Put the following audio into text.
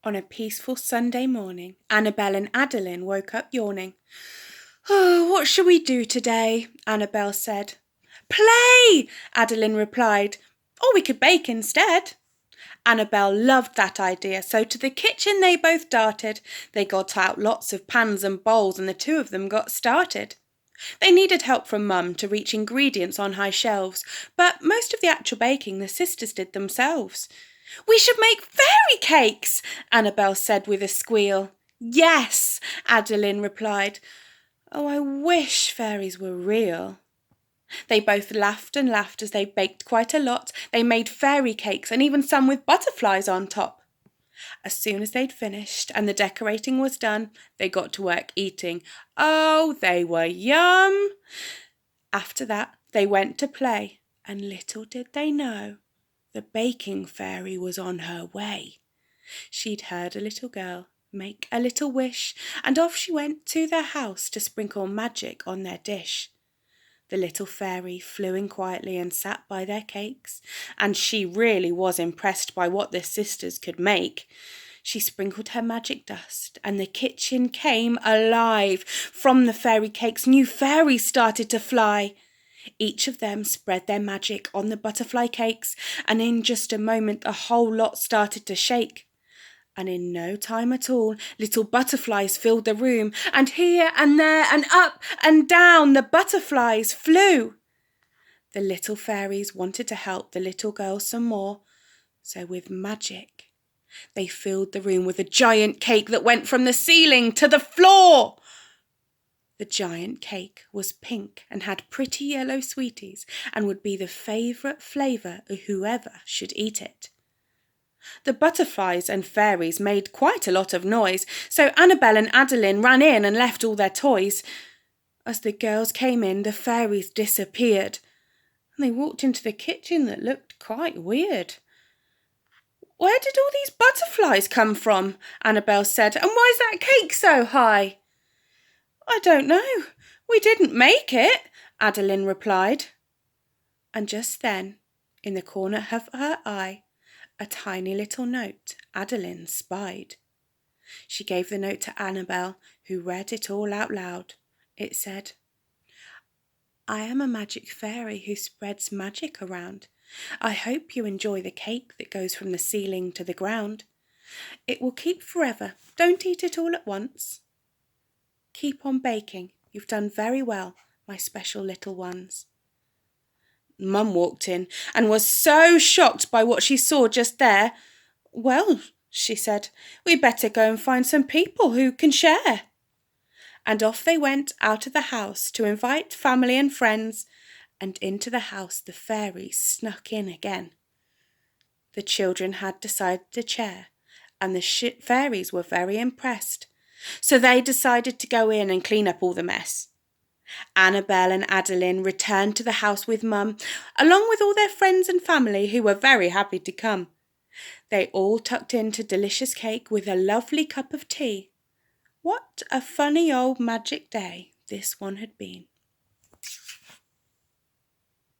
On a peaceful Sunday morning, Annabelle and Adalynn woke up yawning. "Oh, what shall we do today?" Annabelle said. "Play!" Adalynn replied. "Or we could bake instead." Annabelle loved that idea, so to the kitchen they both darted. They got out lots of pans and bowls, and the two of them got started. They needed help from Mum to reach ingredients on high shelves, but most of the actual baking the sisters did themselves. "We should make fairy cakes," Annabelle said with a squeal. "Yes," Adalynn replied. "Oh, I wish fairies were real." They both laughed and laughed as they baked quite a lot. They made fairy cakes and even some with butterflies on top. As soon as they'd finished and the decorating was done, they got to work eating. Oh, they were yum! After that, they went to play, and little did they know, the baking fairy was on her way. She'd heard a little girl make a little wish, and off she went to their house to sprinkle magic on their dish. The little fairy flew in quietly and sat by their cakes, and she really was impressed by what the sisters could make. She sprinkled her magic dust, and the kitchen came alive. From the fairy cakes, new fairies started to fly. Each of them spread their magic on the butterfly cakes, and in just a moment the whole lot started to shake. And in no time at all, little butterflies filled the room, and here and there and up and down the butterflies flew. The little fairies wanted to help the little girl some more, so with magic, they filled the room with a giant cake that went from the ceiling to the floor. The giant cake was pink and had pretty yellow sweeties and would be the favourite flavour of whoever should eat it. The butterflies and fairies made quite a lot of noise, so Annabelle and Adalynn ran in and left all their toys. As the girls came in, the fairies disappeared, and they walked into the kitchen that looked quite weird. "Where did all these butterflies come from?" Annabelle said, "and why is that cake so high?" "I don't know. We didn't make it," Adalynn replied. And just then, in the corner of her eye, a tiny little note Adalynn spied. She gave the note to Annabelle, who read it all out loud. It said, "I am a magic fairy who spreads magic around. I hope you enjoy the cake that goes from the ceiling to the ground. It will keep forever. Don't eat it all at once. Keep on baking. You've done very well, my special little ones." Mum walked in and was so shocked by what she saw just there. "Well," she said, "we'd better go and find some people who can share." And off they went out of the house to invite family and friends, and into the house the fairies snuck in again. The children had decided to share, and the fairies were very impressed, so they decided to go in and clean up all the mess. Annabelle and Adalynn returned to the house with Mum, along with all their friends and family who were very happy to come. They all tucked into delicious cake with a lovely cup of tea. What a funny old magic day this one had been.